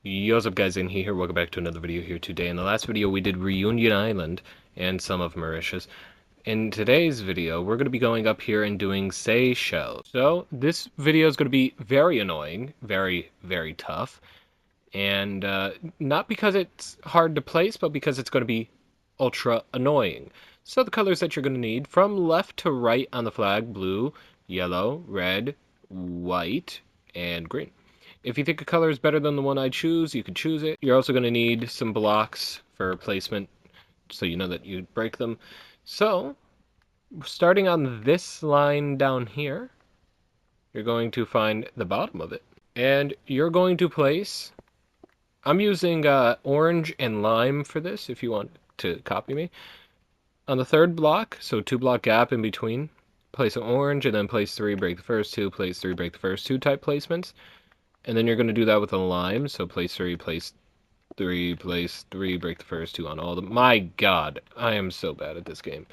Yo, what's up guys, in here, welcome back to another video here today. In the last video we did Reunion Island and some of Mauritius. In today's video we're going to be going up here and doing Seychelles. So this video is going to be very annoying, very tough, and not because it's hard to place, but because it's going to be ultra annoying. So the colors that you're going to need from left to right on the flag: blue, yellow, red, white, and green. If you think a color is better than the one I choose, you can choose it. You're also going to need some blocks for placement so you know that you break them. So, starting on this line down here, you're going to find the bottom of it. And you're going to place... I'm using orange and lime for this, if you want to copy me. On the third block, so 2-block gap in between, place an orange, and then place 3, break the first 2, place 3, break the first 2 type placements. And then you're going to do that with a lime. So place 3, place 3, place 3, break the first 2 on all of them. My god, I am so bad at this game.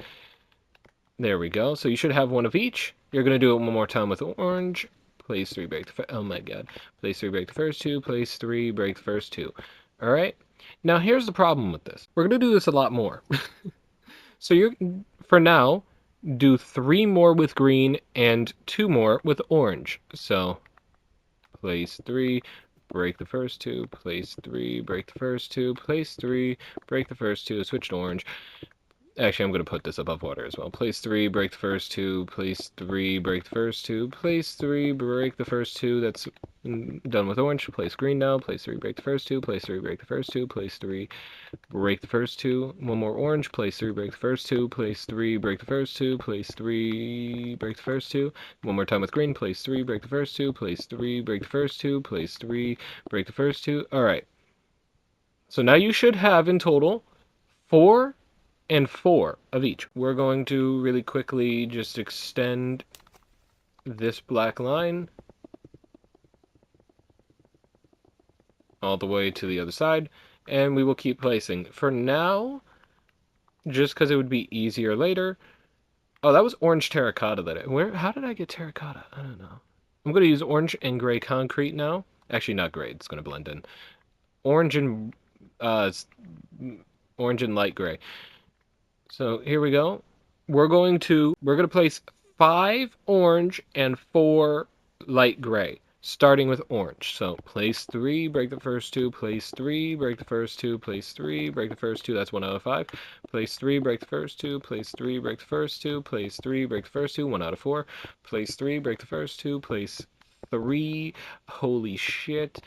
There we go. So you should have one of each. You're going to do it one more time with orange. Place 3, break the oh my god. Place 3, break the first 2, place 3, break the first 2. Alright? Now here's the problem with this. We're going to do this a lot more. So you're, for now, do 3 more with green and 2 more with orange. So place 3, break the first 2, place 3, break the first 2, place 3, break the first 2, switch to orange. Actually, I'm going to put this above water as well. Place 3, break the first 2, place 3, break the first 2, place 3, break the first 2. That's done with orange. Place green now. Place 3, break the first 2, place 3, break the first 2, place 3, break the first 2. One more orange. Place 3, break the first 2, place 3, break the first 2, place 3, break the first 2. One more time with green. Place 3, break the first 2, place 3, break the first 2, place 3, break the first 2. Alright. So now you should have in total 4 and 4 of each. We're going to really quickly just extend this black line all the way to the other side, and we will keep placing. For now, just because it would be easier later. Oh, that was orange terracotta how did I get terracotta? I don't know. I'm going to use orange and gray concrete now. Actually, not gray, it's going to blend in. Orange and light gray. So here we go. We're going to place 5 orange and 4 light gray, starting with orange. So place 3, break the first 2, place 3, break the first 2, place 3, break the first 2, that's 1 out of 5. Place 3, break the first 2, place 3, break the first 2, place 3, break the first 2, 1 out of 4. Place 3, break the first 2, place 3, holy shit.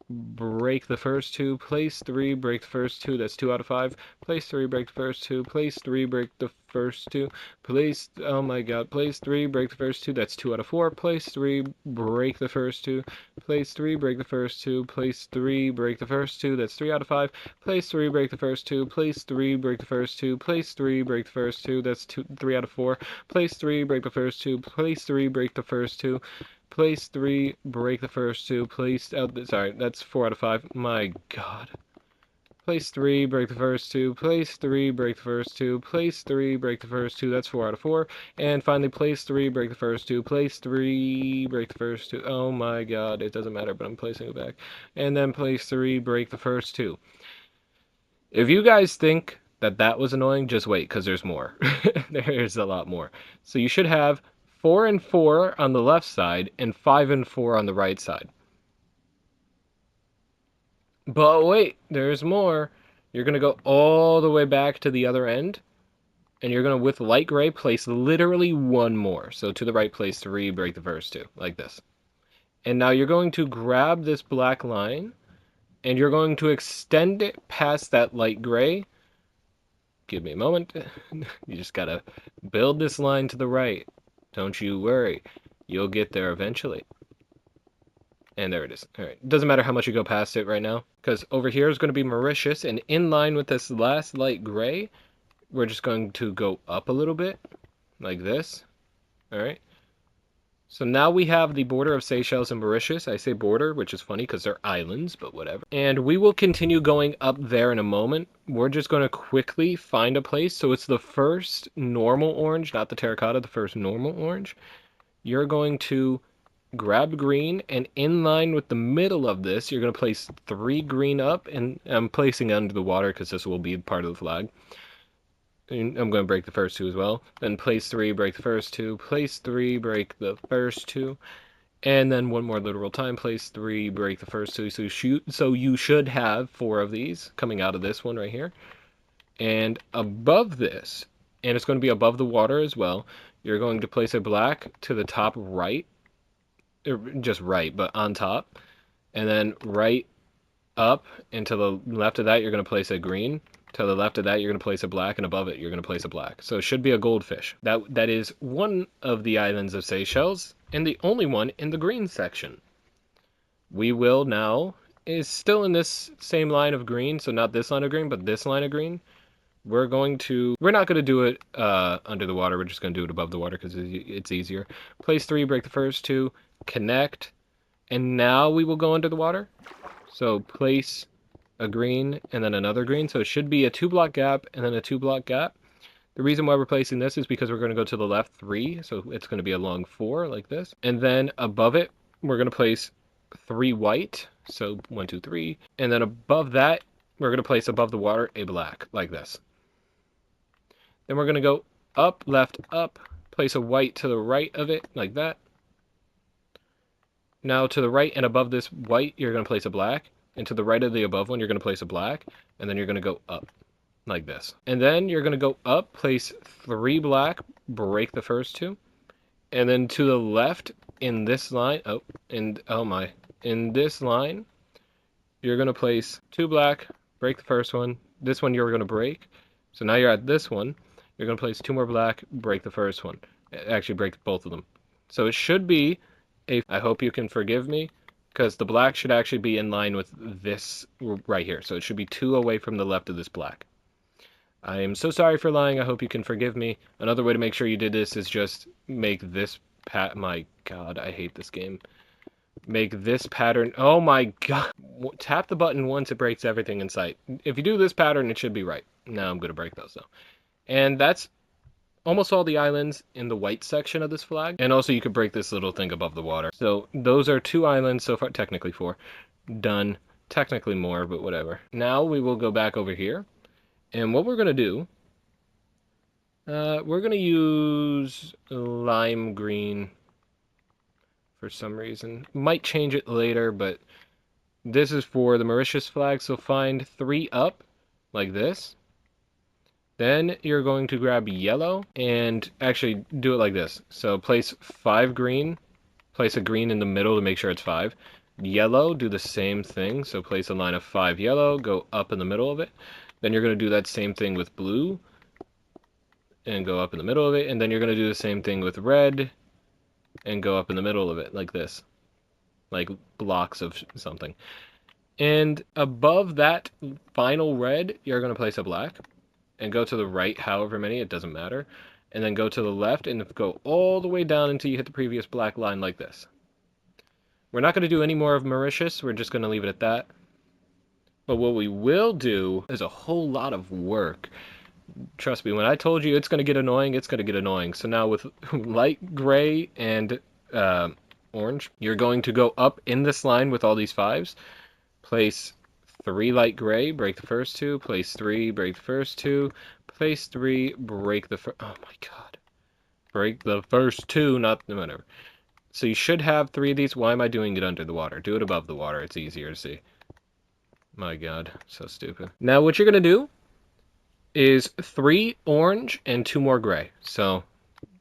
Break the first 2, place 3, break the first 2, that's 2 out of 5. Place 3, break the first 2, place 3, break the first 2, place, oh my god, place 3, break the first 2, that's 2 out of 4. Place 3, break the first 2, place 3, break the first 2, place 3, break the first 2, that's 3 out of 5. Place 3, break the first 2, place 3, break the first 2, place 3, break the first 2, that's 3 out of 4. Place 3, break the first 2, place 3, break the first 2. Place 3, break the first 2, place, sorry, that's 4 out of 5, my god. Place 3, break the first 2, place 3, break the first 2, place 3, break the first 2, that's 4 out of 4, and finally place 3, break the first 2, place 3, break the first 2, oh my god, it doesn't matter, but I'm placing it back, and then place 3, break the first 2. If you guys think that was annoying, just wait, because there's more. There's a lot more. So you should have 4 and 4 on the left side, and 5 and 4 on the right side. But wait, there's more. You're going to go all the way back to the other end, and you're going to, with light gray, place literally 1 more. So to the right, place 3, break the first 2, like this. And now you're going to grab this black line, and you're going to extend it past that light gray. Give me a moment. You just got to build this line to the right. Don't you worry. You'll get there eventually. And there it is. Alright. Doesn't matter how much you go past it right now, because over here is going to be Mauritius, and in line with this last light gray, we're just going to go up a little bit, like this. Alright. So now we have the border of Seychelles and Mauritius. I say border, which is funny because they're islands, but whatever. And we will continue going up there in a moment. We're just going to quickly find a place. So it's the first normal orange, not the terracotta, the first normal orange. You're going to grab green, and in line with the middle of this, you're going to place 3 green up, and I'm placing it under the water because this will be part of the flag. And I'm going to break the first 2 as well. Then place 3, break the first 2, place 3, break the first 2, and then one more literal time, place 3, break the first 2. So you should have 4 of these coming out of this one right here. And above this, and it's going to be above the water as well, you're going to place a black to the top right, or just right, but on top, and then right up, and to the left of that, you're going to place a green. To the left of that, you're going to place a black, and above it, you're going to place a black. So it should be a goldfish. That is one of the islands of Seychelles, and the only one in the green section. We will now, is still in this same line of green, so not this line of green, but this line of green. We're not going to do it under the water, we're just going to do it above the water because it's easier. Place 3, break the first 2, connect, and now we will go under the water. So place a green and then another green, so it should be a 2-block gap and then a 2-block gap. The reason why we're placing this is because we're going to go to the left 3, so it's going to be a long 4 like this. And then above it, we're going to place 3 white, so 1, 2, 3. And then above that, we're going to place above the water a black, like this. Then we're going to go up, left, up, place a white to the right of it, like that. Now to the right and above this white, you're going to place a black. And to the right of the above one, you're going to place a black. And then you're going to go up, like this. And then you're going to go up, place 3 black, break the first 2. And then to the left in this line, in this line, you're going to place 2 black, break the first one. This one you're going to break. So now you're at this one. You're going to place 2 more black, break the first one. Actually, break both of them. So it should be I hope you can forgive me, because the black should actually be in line with this right here. So it should be 2 away from the left of this black. I am so sorry for lying. I hope you can forgive me. Another way to make sure you did this is just make this my God, I hate this game. Make this pattern. Oh my God. Tap the button once, it breaks everything in sight. If you do this pattern, it should be right. Now I'm going to break those though. And that's almost all the islands in the white section of this flag. And also you could break this little thing above the water. So those are 2 islands so far, technically 4. Done. Technically more, but whatever. Now we will go back over here. And what we're going to do, we're going to use lime green for some reason. Might change it later, but this is for the Mauritius flag. So find 3 up, like this. Then you're going to grab yellow and actually do it like this. So place 5 green, place a green in the middle to make sure it's 5. Yellow, do the same thing. So place a line of 5 yellow, go up in the middle of it. Then you're going to do that same thing with blue and go up in the middle of it. And then you're going to do the same thing with red and go up in the middle of it like this, like blocks of something. And above that final red, you're going to place a black. And go to the right however many, it doesn't matter. And then go to the left and go all the way down until you hit the previous black line like this. We're not going to do any more of Mauritius, we're just going to leave it at that. But what we will do is a whole lot of work. Trust me, when I told you it's going to get annoying, it's going to get annoying. So now with light gray and orange, you're going to go up in this line with all these 5s. Place 3 light gray, break the first 2, place 3, break the first 2, place 3, break the first, oh my God. Break the first 2, not, whatever. So you should have 3 of these. Why am I doing it under the water? Do it above the water, it's easier to see. My God, so stupid. Now what you're gonna do is 3 orange and 2 more gray. So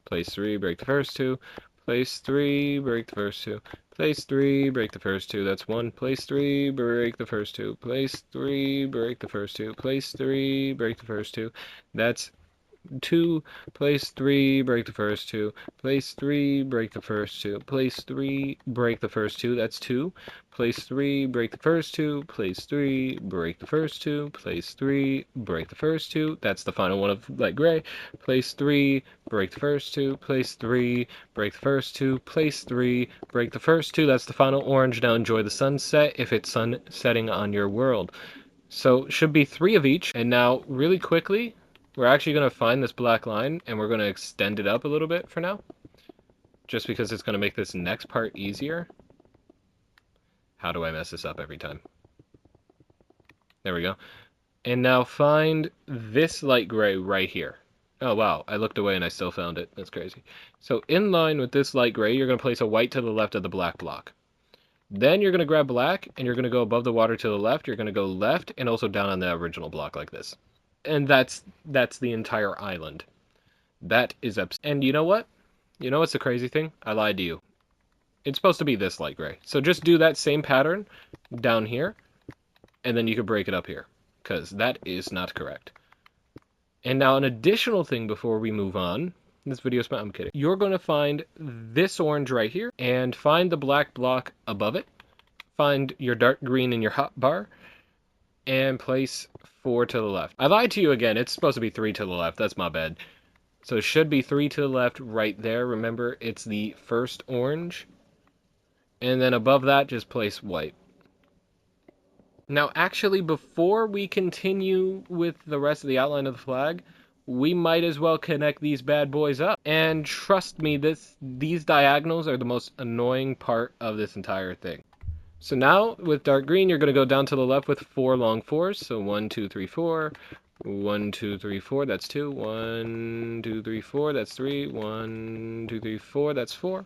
place 3, break the first 2, place 3, break the first 2, place 3, break the first 2, that's 1, place 3, break the first 2, place 3, break the first 2, place 3, break the first 2, that's 2, place 3, break the first 2, place 3, break the first 2, place 3, break the first 2, that's 2, place 3, break the first 2, place 3, break the first 2, place 3, break the first 2, that's the final one of light gray, place 3, break the first 2, place 3, break the first 2, place 3, break the first 2, that's the final orange. Now enjoy the sunset if it's sun setting on your world. So should be 3 of each. And now really quickly, we're actually going to find this black line and we're going to extend it up a little bit for now. just because it's going to make this next part easier. How do I mess this up every time? There we go. And now find this light gray right here. Oh wow, I looked away and I still found it. That's crazy. So in line with this light gray, you're going to place a white to the left of the black block. Then you're going to grab black and you're going to go above the water to the left. You're going to go left and also down on the original block like this. And that's the entire island. That is and you know what? You know what's the crazy thing? I lied to you. It's supposed to be this light gray. So just do that same pattern down here, and then you can break it up here, because that is not correct. And now an additional thing before we move on. This video is... I'm kidding. You're going to find this orange right here, and find the black block above it. Find your dark green in your hot bar, and place 4 to the left. I lied to you again. It's supposed to be 3 to the left. That's my bad. So it should be 3 to the left right there. Remember, it's the first orange. And then above that, just place white. Now, actually, before we continue with the rest of the outline of the flag, we might as well connect these bad boys up. And trust me, these diagonals are the most annoying part of this entire thing. So now, with dark green, you're going to go down to the left with 4 long 4s. So 1, 2, 3, 4. 1, 2, 3, 4, that's 2. 1, 2, 3, 4, that's 3. 1, 2, 3, 4, that's 4.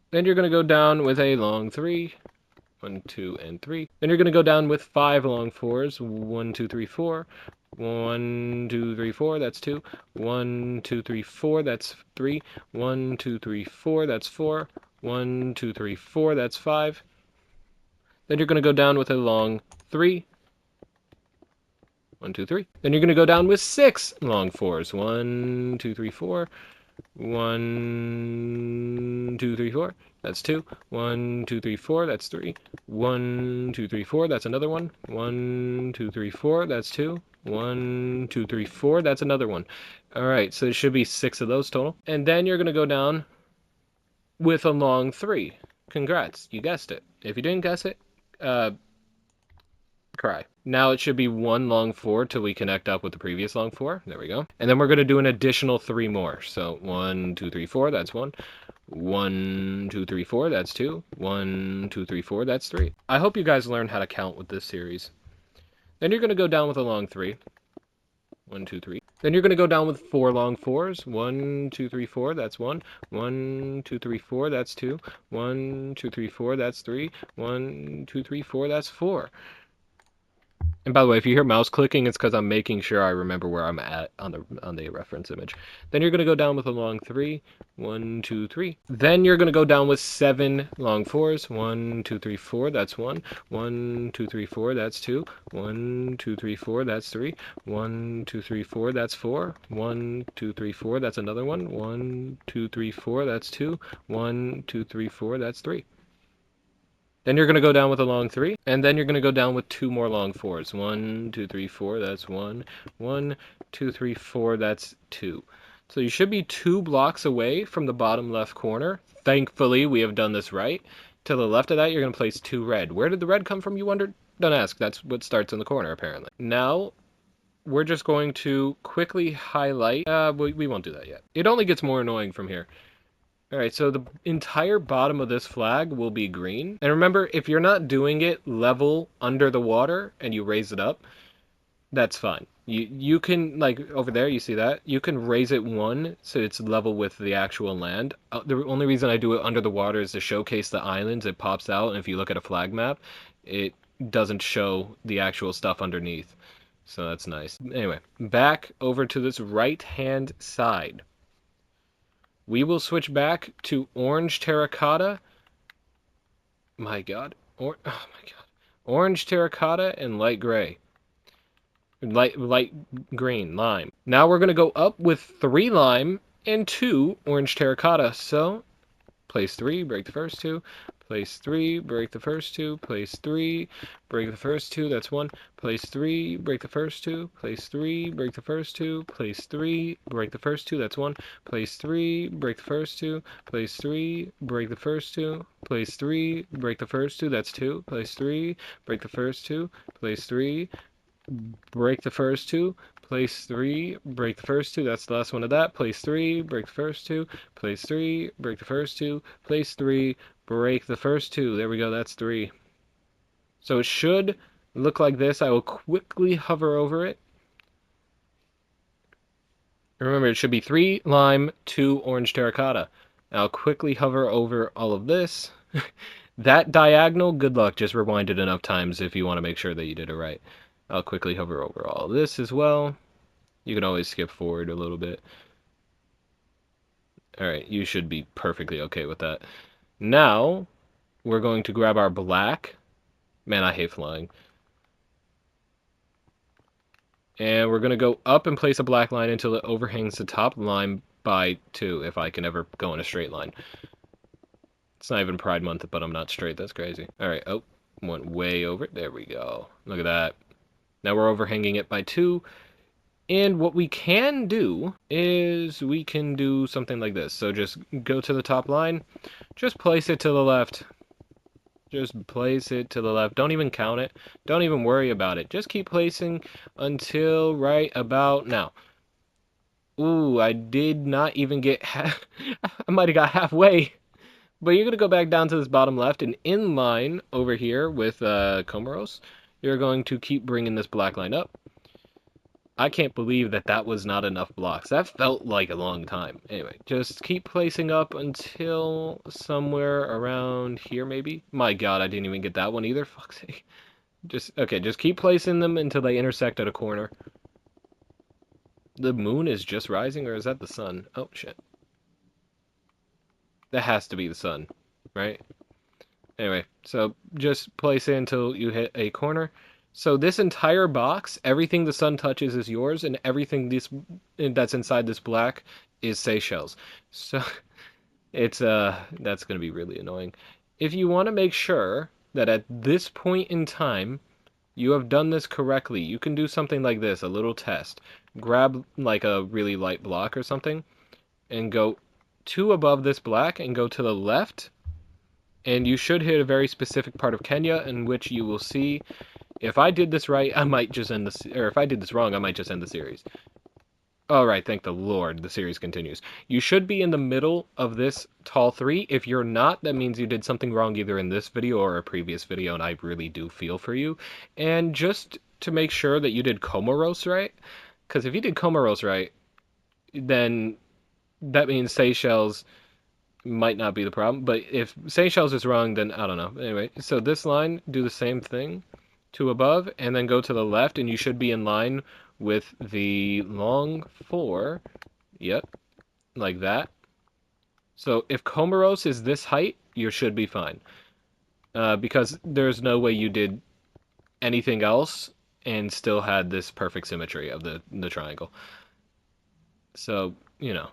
Then you're going to go down with a long 3. 1, 2, and 3. Then you're going to go down with 5 long 4s. 1, 2, 3, 4. 1, 2, 3, 4, that's 2. 1, 2, 3, 4, that's 3. 1, 2, 3, 4, that's 4. 1, 2, 3, 4, that's 5. Then you're going to go down with a long 3. 1, 2, 3. Then you're going to go down with 6 long 4s. 1, 2, 3, 4. 1, 2, 3, 4. That's 2. 1, 2, 3, 4. That's 3. 1, 2, 3, 4. That's another one. 1, 2, 3, 4. That's 2. 1, 2, 3, 4. That's another one. All right, so it should be 6 of those total. And then you're going to go down with a long 3. Congrats, you guessed it. If you didn't guess it, cry. Now it should be 1 long 4 till we connect up with the previous long 4. There we go. And then we're going to do an additional 3 more. So 1, 2, 3, 4, that's 1. 1, 2, 3, 4, that's 2. 1, 2, 3, 4, that's 3. I hope you guys learned how to count with this series. Then you're going to go down with a long 3. 1, 2, 3. Then you're going to go down with 4 long 4s. 1, 2, 3, 4, that's 1. 1, 2, 3, 4, that's 2. 1, 2, 3, 4, that's 3. 1, 2, 3, 4, that's 4. And by the way, if you hear mouse clicking, it's because I'm making sure I remember where I'm at on the reference image. Then you're going to go down with a long 3. 1, 2, 3. Then you're going to go down with 7 long 4s. 1, 2, 3, 4, that's 1. 1, 2, 3, 4, that's 2. 1, 2, 3, 4, that's 3. 1, 2, 3, 4, that's 4. 1, 2, 3, 4, that's another one. 1, 2, 3, 4, that's 2. 1, 2, 3, 4, that's 3. Then you're going to go down with a long 3, and then you're going to go down with 2 more long 4s. 1, 2, 3, 4, that's 1. 1, 2, 3, 4, that's 2. So you should be 2 blocks away from the bottom left corner. Thankfully, we have done this right. To the left of that, you're going to place 2 red. Where did the red come from, you wondered? Don't ask. That's what starts in the corner, apparently. Now, we're just going to quickly highlight... we won't do that yet. It only gets more annoying from here. Alright, so the entire bottom of this flag will be green. And remember, if you're not doing it level under the water and you raise it up, that's fine. You can, like, over there, you see that? You can raise it 1 so it's level with the actual land. The only reason I do it under the water is to showcase the islands. It pops out, and if you look at a flag map, it doesn't show the actual stuff underneath. So that's nice. Anyway, back over to this right-hand side. We will switch back to orange terracotta. My God. Oh my God. Orange terracotta and light gray. Light green, lime. Now we're going to go up with 3 lime and 2 orange terracotta. So, place 3, break the first 2. Place 3, break the first 2. Place 3, break the first 2. That's 1. Place 3, break the first 2. Place 3, break the first 2. Place 3, break the first 2. That's 1. Place 3, break the first 2. Place 3, break the first 2. Place 3, break the first 2. That's 2. Place 3, break the first 2. Place 3, break the first two, place three, break the first two, that's the last one of that, place three, break the first two, place three, break the first two, place three, break the first two. There we go, that's three. So it should look like this. I will quickly hover over it. Remember, it should be 3 lime, 2 orange terracotta. I'll quickly hover over all of this. That diagonal, good luck. Just rewind it enough times if you want to make sure that you did it right. I'll quickly hover over all of this as well. You can always skip forward a little bit. Alright, you should be perfectly okay with that. Now, we're going to grab our black. Man, I hate flying. And we're going to go up and place a black line until it overhangs the top line by 2, if I can ever go in a straight line. It's not even Pride Month, but I'm not straight. That's crazy. Alright, oh, went way over. There we go. Look at that. Now we're overhanging it by 2. And what we can do is we can do something like this. So just go to the top line. Just place it to the left. Just place it to the left. Don't even count it. Don't even worry about it. Just keep placing until right about now. Ooh, I did not even get half. I might have got halfway. But you're going to go back down to this bottom left, and in line over here with Comoros, you're going to keep bringing this black line up. I can't believe that that was not enough blocks. That felt like a long time. Anyway, just keep placing up until somewhere around here, maybe? My god, I didn't even get that one either. Fuck's sake. Okay, just keep placing them until they intersect at a corner. The moon is just rising, or is that the sun? Oh, shit. That has to be the sun, right? Anyway, so just place it until you hit a corner. So this entire box, everything the sun touches is yours, and everything that's inside this black is Seychelles. So it's that's gonna be really annoying. If you want to make sure that at this point in time you have done this correctly, you can do something like this, a little test. Grab like a really light block or something, and go 2 above this black and go to the left, and you should hit a very specific part of Kenya in which you will see. If I did this right, I might just end the, or if I did this wrong, I might just end the series. All right, thank the Lord, the series continues. You should be in the middle of this tall 3. If you're not, that means you did something wrong either in this video or a previous video, and I really do feel for you. And just to make sure that you did Comoros right, because if you did Comoros right, then that means Seychelles might not be the problem. But if Seychelles is wrong, then I don't know. Anyway, so this line, do the same thing. 2 above, and then go to the left, and you should be in line with the long 4. Yep, like that. So if Comoros is this height, you should be fine. Because there's no way you did anything else and still had this perfect symmetry of the triangle. So, you know,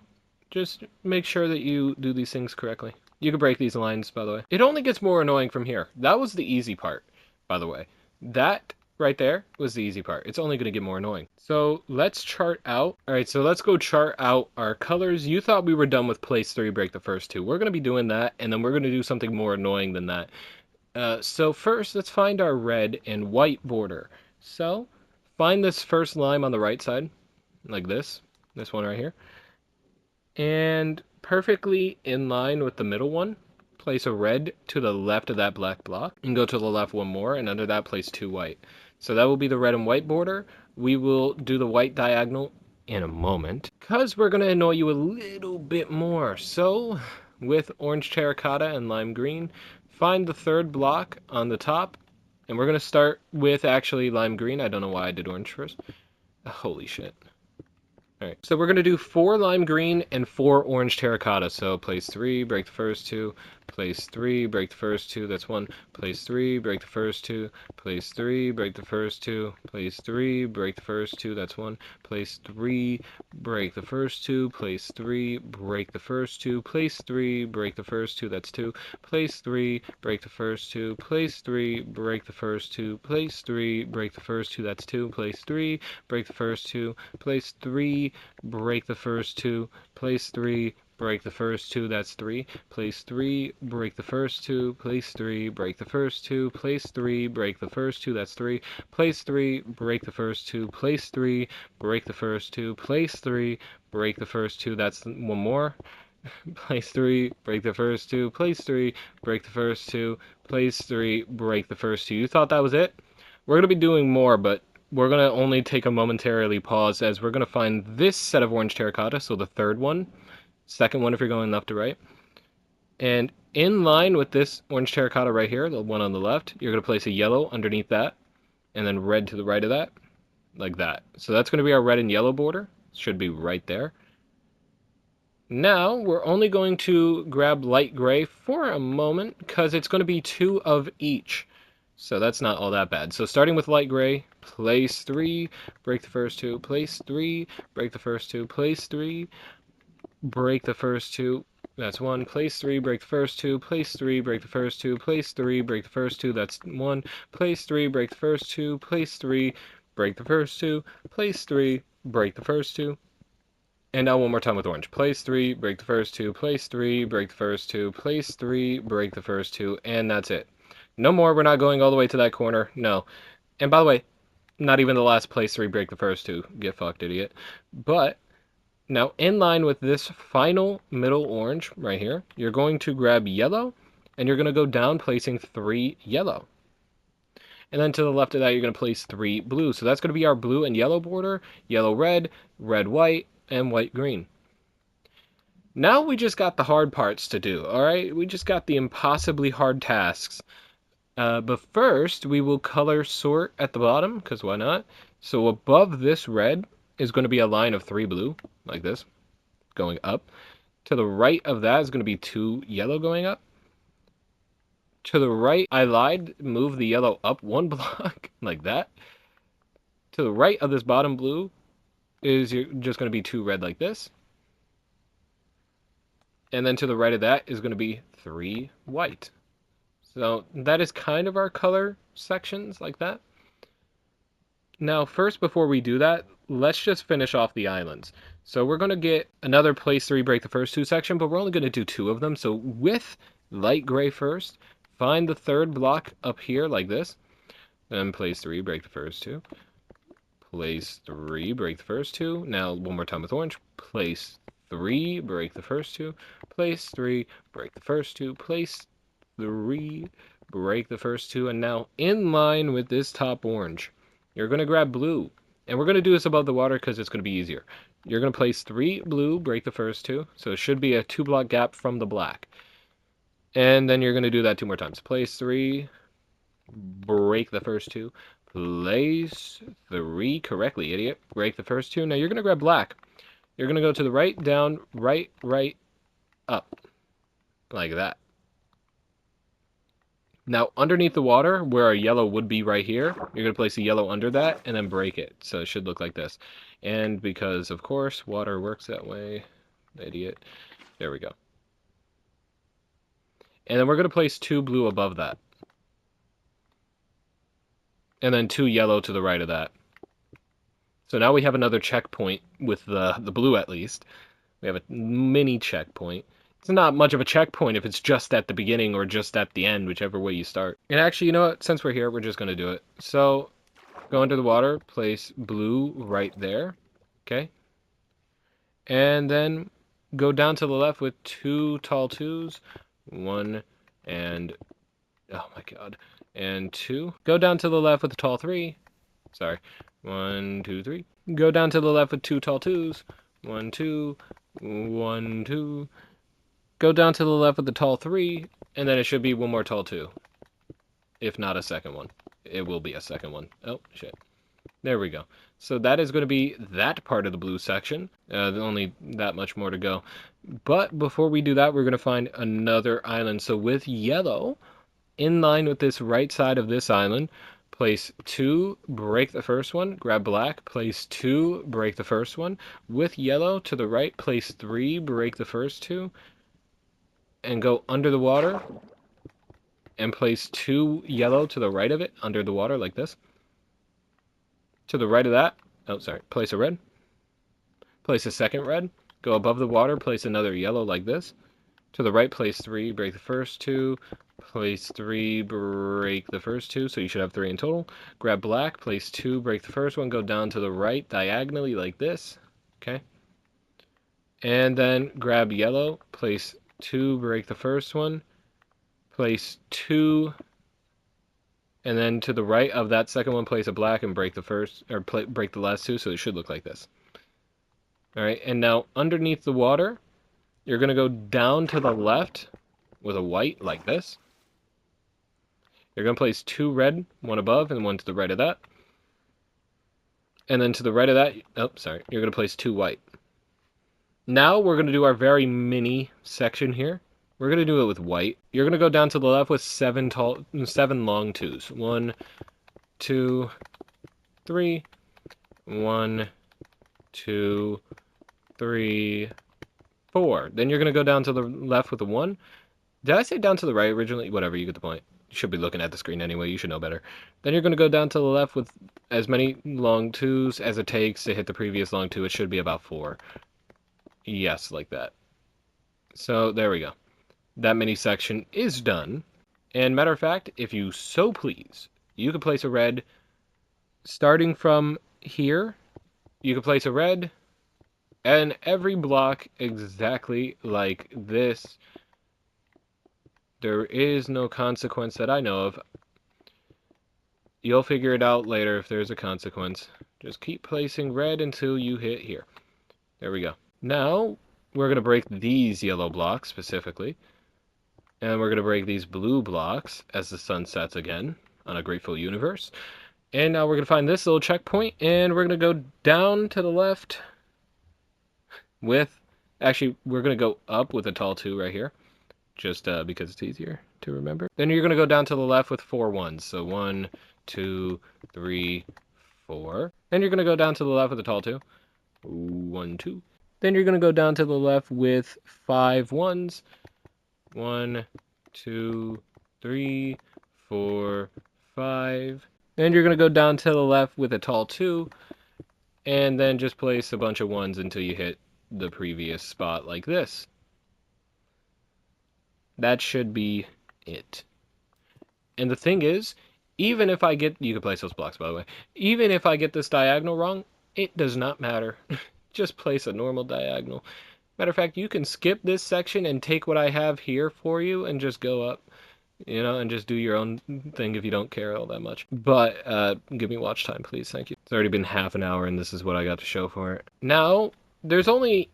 just make sure that you do these things correctly. You can break these lines, by the way. It only gets more annoying from here. That was the easy part, by the way. That right there was the easy part. It's only going to get more annoying. So let's chart out. All right, so let's go chart out our colors. You thought we were done with place 3, break the first 2. We're going to be doing that, and then we're going to do something more annoying than that. So first, let's find our red and white border. So find this first line on the right side, like this one right here. And perfectly in line with the middle one, place a red to the left of that black block, and go to the left one more, and under that place 2 white. So that will be the red and white border. We will do the white diagonal in a moment, because we're going to annoy you a little bit more. So with orange terracotta and lime green, find the third block on the top, and we're going to start with actually lime green. I don't know why I did orange first. Holy shit. Alright, so we're going to do 4 lime green and 4 orange terracotta. So place 3, break the first 2, place 3, break the first 2, that's 1, place 3, break the first 2, place 3, break the first 2, place 3, break the first 2, that's 1, place 3, break the first 2, place 3, break the first 2, place 3, break the first 2, that's 2, place 3, break the first 2, place 3, break the first 2, place 3, break the first 2, that's 2, place 3, break the first 2, place 3, break the first 2, place 3, break the first two, that's 3, place 3, break the first two, place 3, break the first two, place 3, break the first two, that's 3, place 3, break the first two, place 3, break the first two, place 3, break the first two, that's one more, place 3, break the first two, place 3, break the first two, place 3, break the first two. You thought that was it? We're going to be doing more, but we're going to only take a momentarily pause as we're going to find this set of orange terracotta, so the third one, second one if you're going left to right. And in line with this orange terracotta right here, the one on the left, you're going to place a yellow underneath that, and then red to the right of that, like that. So that's going to be our red and yellow border. Should be right there. Now we're only going to grab light gray for a moment because it's going to be 2 of each. So that's not all that bad. So starting with light gray, place 3, break the first two, place 3, break the first two, place 3, break the first two, that's 1, place 3, break the first two, place 3, break the first two, place 3, break the first two, that's 1, place 3, break the first two, place 3, break the first two, place 3, break the first two. And now one more time with orange. Place 3, break the first two, place 3, break the first two, place 3, break the first two, and that's it. No more, we're not going all the way to that corner, no. And by the way, not even the last place 3, break the first two. Get fucked, idiot. But, now in line with this final middle orange right here, you're going to grab yellow, and you're going to go down placing 3 yellow. And then to the left of that, you're going to place 3 blue. So that's going to be our blue and yellow border, yellow red, red white, and white green. Now we just got the hard parts to do, alright? We just got the impossibly hard tasks. But first, we will color sort at the bottom, because why not? So above this red is going to be a line of 3 blue, like this, going up. To the right of that is going to be 2 yellow going up. To the right, I lied, move the yellow up 1 block, like that. To the right of this bottom blue is just going to be 2 red like this. And then to the right of that is going to be 3 white. So that is kind of our color sections like that. Now first, before we do that, let's just finish off the islands. So we're going to get another place 3 break the first two section, but we're only going to do 2 of them. So with light gray first, find the third block up here like this. Then place 3 break the first two. Place 3, break the first two. Now one more time with orange. Place 3, break the first two. Place 3, break the first two. Place 3, break the first two. And now in line with this top orange, you're going to grab blue. And we're going to do this above the water because it's going to be easier. You're going to place 3 blue, break the first two. So it should be a 2 block gap from the black. And then you're going to do that 2 more times. Place 3, break the first two. Place 3 correctly, idiot. Break the first two. Now you're going to grab black. You're going to go to the right, down, right, right, up. Like that. Now, underneath the water, where our yellow would be right here, you're going to place a yellow under that and then break it. So it should look like this. And because, of course, water works that way, idiot. There we go. And then we're going to place 2 blue above that. And then 2 yellow to the right of that. So now we have another checkpoint with the blue at least. We have a mini checkpoint. It's not much of a checkpoint if it's just at the beginning or just at the end, whichever way you start. And actually, you know what? Since we're here, we're just going to do it. So go into the water, place blue right there. Okay. And then go down to the left with 2 tall 2s. 1 and... oh my god. And 2. Go down to the left with a tall 3. Sorry. 1, 2, 3. Go down to the left with 2 tall 2s. 1, 2. 1, 2. Go down to the left with the tall 3. And then it should be 1 more tall 2. If not a second one. It will be a second one. Oh, shit. There we go. So that is going to be that part of the blue section. Only that much more to go. But before we do that, we're going to find another island. So with yellow, in line with this right side of this island, place 2, break the first one, grab black, place 2, break the first one. With yellow to the right, place 3, break the first 2, and go under the water, and place 2 yellow to the right of it, under the water, like this. To the right of that, oh sorry, place a red, place a second red, go above the water, place another yellow like this. To the right, place 3, break the first 2, place 3, break the first 2, so you should have 3 in total. Grab black, place 2, break the first one, go down to the right diagonally like this, okay? And then grab yellow, place 2, break the first one, place 2, and then to the right of that second one, place a black and break the first, or break the last 2, so it should look like this. Alright, and now underneath the water, you're going to go down to the left with a white like this. You're going to place 2 red, 1 above and 1 to the right of that. And then to the right of that, you're going to place 2 white. Now we're going to do our very mini section here. We're going to do it with white. You're going to go down to the left with 7 long 2s. 1, 2, 3. 1, 2, 3, 4. Then you're going to go down to the left with a 1. Did I say down to the right originally? Whatever, you get the point. You should be looking at the screen anyway, you should know better. Then you're going to go down to the left with as many long 2s as it takes to hit the previous long 2. It should be about 4. Yes, like that. So there we go. That mini section is done. And matter of fact, if you so please, you could place a red starting from here. You could place a red and every block exactly like this. There is no consequence that I know of. You'll figure it out later if there's a consequence. Just keep placing red until you hit here. There we go. Now, we're going to break these yellow blocks specifically. And we're going to break these blue blocks as the sun sets again on a grateful universe. And now we're going to find this little checkpoint, and we're going to go down to the left with... Actually, we're going to go up with a tall 2 right here. Just because it's easier to remember. Then you're going to go down to the left with 4 1s. So 1, 2, 3, 4. Then you're going to go down to the left with a tall 2. 1, 2. Then you're going to go down to the left with 5 1s. 1, 2, 3, 4, 5. Then you're going to go down to the left with a tall 2. And then just place a bunch of 1s until you hit the previous spot like this. That should be it. And the thing is, even if I get... You can place those blocks, by the way. Even if I get this diagonal wrong, it does not matter. Just place a normal diagonal. Matter of fact, you can skip this section and take what I have here for you and just go up. You know, and just do your own thing if you don't care all that much. But give me watch time, please. Thank you. It's already been half an hour, and this is what I got to show for it. Now, there's only...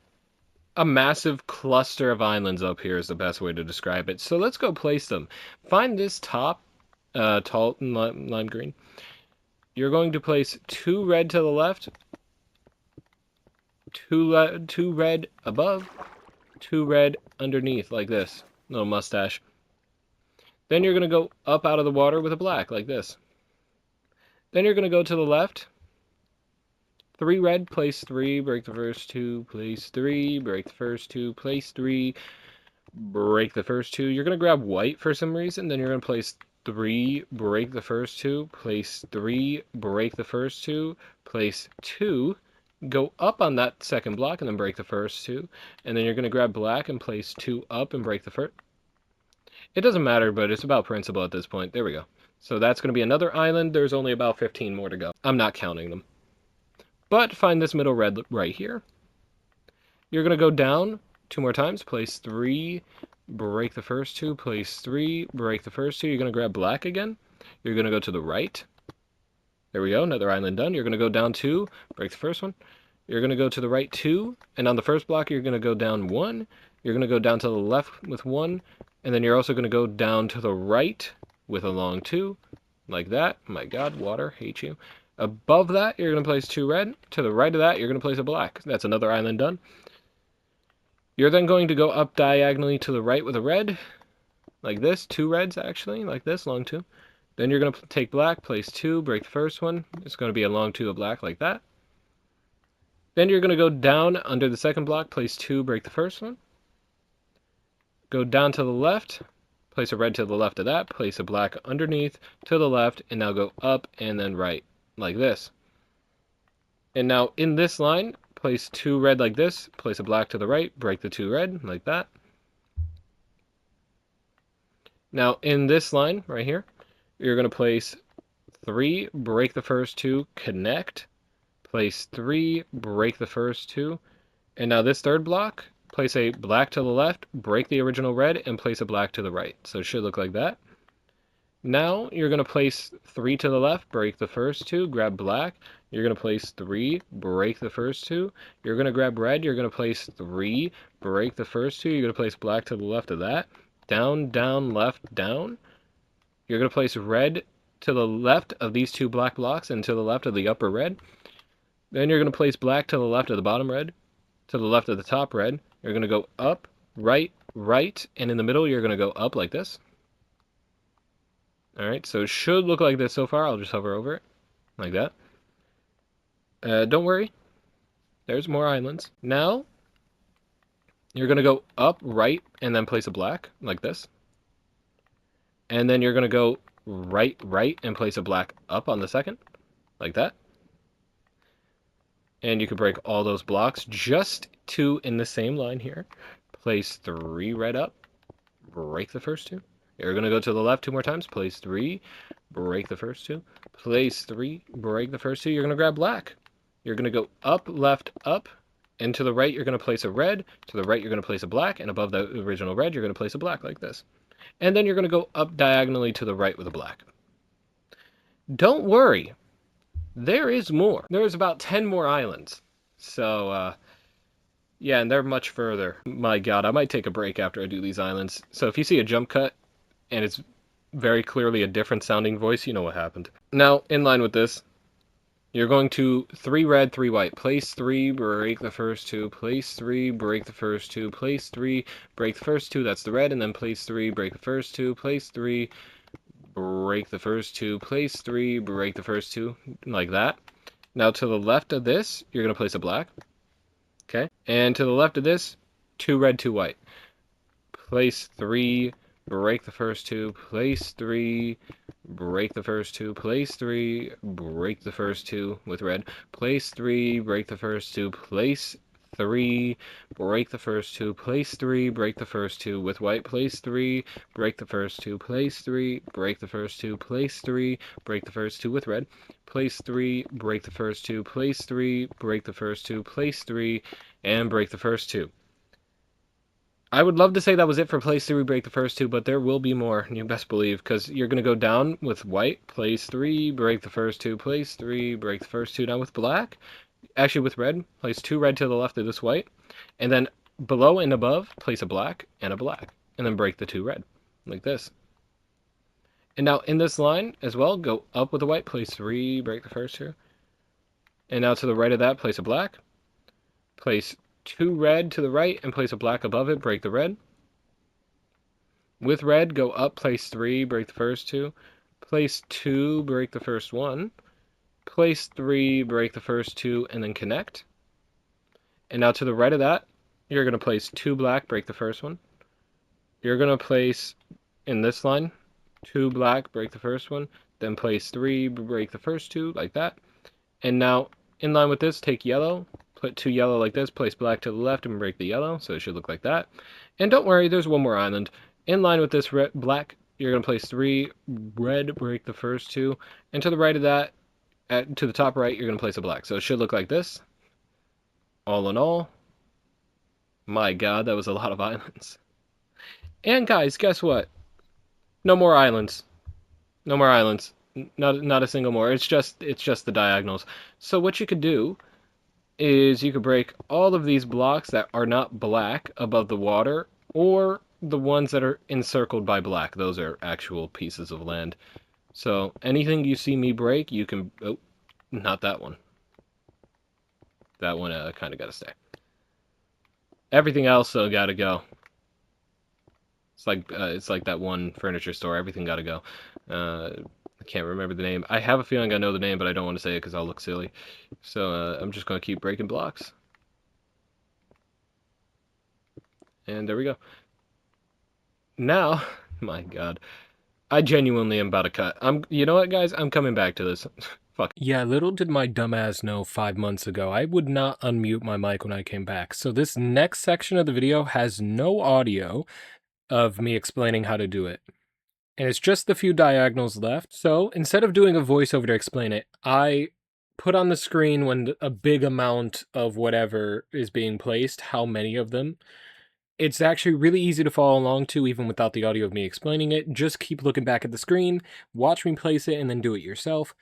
a massive cluster of islands up here is the best way to describe it. So let's go place them. Find this top, tall lime green. You're going to place 2 red to the left, 2 red above, 2 red underneath, like this. Little mustache. Then you're going to go up out of the water with a black, like this. Then you're going to go to the left. 3 red, place 3, break the first 2, place 3, break the first 2, place 3, break the first 2. You're going to grab white for some reason, then you're going to place 3, break the first 2, place 3, break the first 2, place 2, go up on that second block and then break the first 2, and then you're going to grab black and place 2 up and break the first. It doesn't matter, but it's about principle at this point. There we go. So that's going to be another island. There's only about 15 more to go. I'm not counting them. But find this middle red right here. You're going to go down 2 more times, place 3, break the first 2, place 3, break the first 2. You're going to grab black again. You're going to go to the right. There we go, another island done. You're going to go down 2, break the first one. You're going to go to the right 2, and on the first block you're going to go down 1. You're going to go down to the left with 1, and then you're also going to go down to the right with a long 2, like that. My God, water, hate you. Above that, you're going to place 2 red. To the right of that, you're going to place a black. That's another island done. You're then going to go up diagonally to the right with a red, like this. 2 reds, actually, like this, long 2. Then you're going to take black, place 2, break the first one. It's going to be a long 2 of black, like that. Then you're going to go down under the second block, place 2, break the first one. Go down to the left, place a red to the left of that, place a black underneath, to the left, and now go up and then right. Like this. And now in this line, place 2 red like this, place a black to the right, break the 2 red, like that. Now, in this line right here, you're going to place 3, break the first 2, connect, place 3, break the first 2, and now this third block, place a black to the left, break the original red, and place a black to the right. So it should look like that. Now you're going to place 3 to the left, break the first 2, grab black. You're going to place 3, break the first 2. You're going to grab red. You're going to place 3, break the first 2. You're going to place black to the left of that. Down, down, left, down. You're going to place red to the left of these 2 black blocks and to the left of the upper red. Then you're going to place black to the left of the bottom red, to the left of the top red. You're going to go up, right, right, and in the middle you're going to go up like this. Alright, so it should look like this so far. I'll just hover over it, like that. Don't worry, there's more islands. Now, you're going to go up, right, and then place a black, like this. And then you're going to go right, right, and place a black up on the second, like that. And you can break all those blocks, just 2 in the same line here. Place 3 red up, break the first 2. You're going to go to the left 2 more times, place 3, break the first 2, place 3, break the first 2. You're going to grab black. You're going to go up, left, up, and to the right you're going to place a red, to the right you're going to place a black, and above the original red you're going to place a black like this. And then you're going to go up diagonally to the right with a black. Don't worry, there is more. There's about 10 more islands. So, yeah, and they're much further. My god, I might take a break after I do these islands. So if you see a jump cut, and it's very clearly a different sounding voice, you know what happened. Now, in line with this, you're going to 3 red, 3 white. Place 3, break the first 2. Place 3, break the first 2. Place 3, break the first 2. That's the red. And then place 3, break the first 2. Place 3, break the first 2. Place 3, break the first 2. Like that. Now to the left of this, you're going to place a black. Okay. And to the left of this, 2 red, 2 white. Place 3, break the first 2, place 3, break the first 2, place 3, break the first 2 with red, place 3, break the first 2, place 3, break the first 2, place 3, break the first 2 with white, place 3, break the first 2, place 3, break the first 2, place 3, break the first 2 with red, place 3, break the first 2, place 3, break the first 2, place 3, and break the first 2. I would love to say that was it for place 3, break the first 2, but there will be more, you best believe, because you're going to go down with white, place 3, break the first 2, place 3, break the first 2, down with black, actually with red, place 2 red to the left of this white, and then below and above, place a black, and then break the 2 red, like this. And now in this line as well, go up with the white, place 3, break the first 2, and now to the right of that, place a black, place 2 red to the right and place a black above it, break the red. With red, go up, place 3, break the first 2, place 2, break the first 1, place 3, break the first 2, and then connect. And now to the right of that, you're going to place 2 black, break the first 1. You're going to place, in this line, 2 black, break the first 1, then place 3, break the first 2, like that. And now, in line with this, take yellow, put 2 yellow like this, place black to the left and break the yellow, so it should look like that. And don't worry, there's one more island. In line with this red, black, you're going to place 3 red, break the first 2, and to the right of that, to the top right, you're going to place a black. So it should look like this. All in all, my god, that was a lot of islands. And guys, guess what? No more islands. No more islands. Not a single more. It's just the diagonals. So what you could do is you could break all of these blocks that are not black above the water, or the ones that are encircled by black. Those are actual pieces of land. So anything you see me break, you can... Oh, not that one. That one kind of got to stay. Everything else got to go. It's like that one furniture store. Everything got to go. I can't remember the name. I have a feeling I know the name, but I don't want to say it because I'll look silly. So I'm just going to keep breaking blocks. And there we go. Now, my god, I genuinely am about to cut. You know what, guys? I'm coming back to this. Fuck. Yeah, little did my dumbass know 5 months ago, I would not unmute my mic when I came back. So this next section of the video has no audio of me explaining how to do it. And it's just the few diagonals left. So instead of doing a voiceover to explain it, I put on the screen when a big amount of whatever is being placed, how many of them. It's actually really easy to follow along to, even without the audio of me explaining it. Just keep looking back at the screen, watch me place it, and then do it yourself.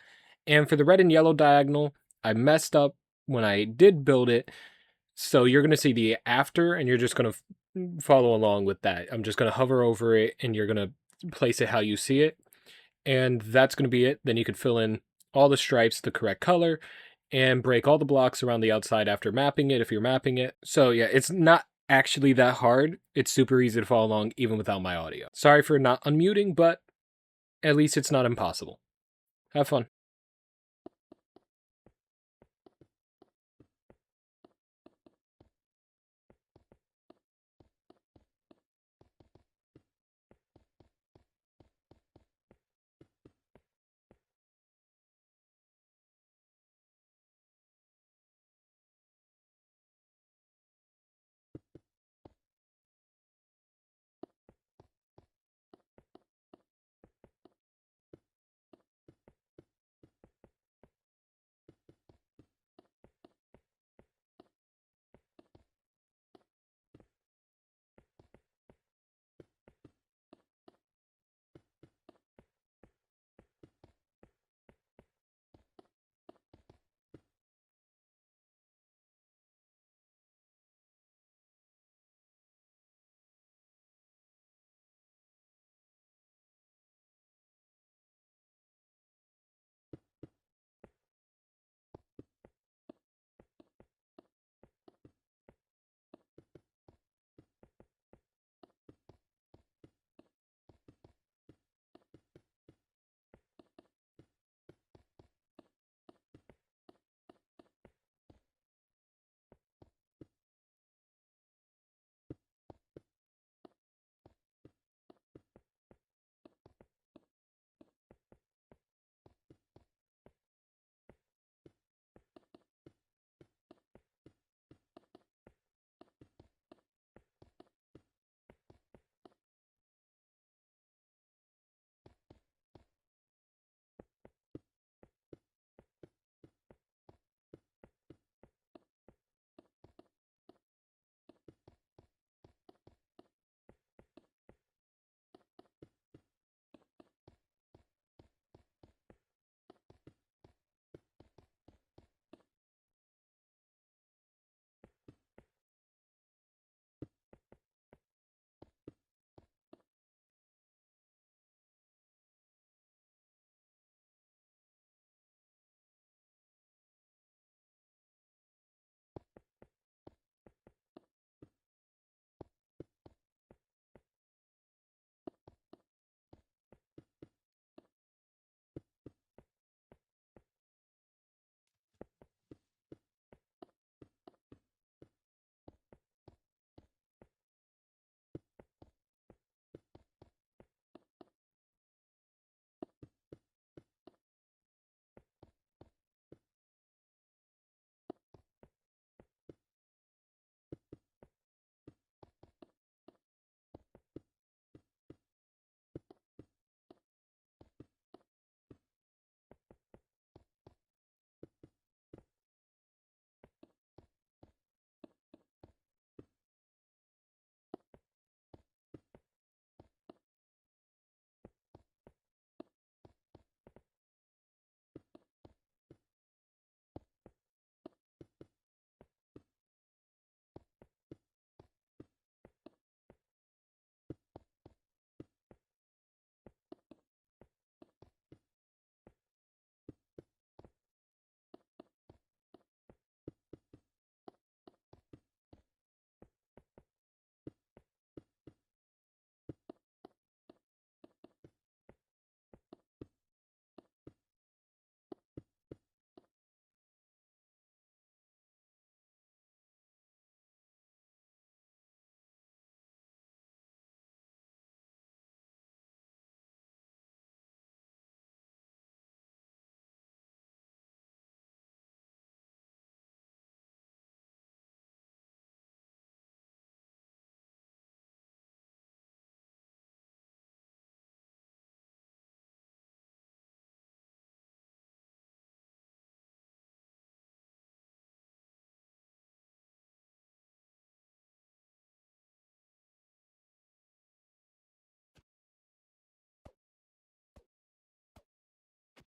And for the red and yellow diagonal, I messed up when I did build it. So you're going to see the after, and you're just going to follow along with that. I'm just going to hover over it, and you're going to place it how you see it. And that's going to be it. Then you could fill in all the stripes the correct color and break all the blocks around the outside after mapping it, if you're mapping it. So yeah, it's not actually that hard. It's super easy to follow along even without my audio. Sorry for not unmuting, but at least it's not impossible. Have fun.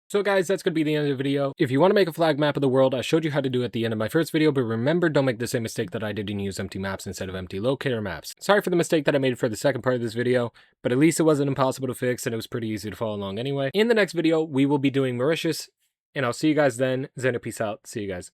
So guys, that's going to be the end of the video. If you want to make a flag map of the world, I showed you how to do it at the end of my first video, but remember, don't make the same mistake that I did and use empty maps instead of empty locator maps. Sorry for the mistake that I made for the second part of this video, but at least it wasn't impossible to fix and it was pretty easy to follow along anyway. In the next video, we will be doing Mauritius, and I'll see you guys then. Xena, peace out. See you guys.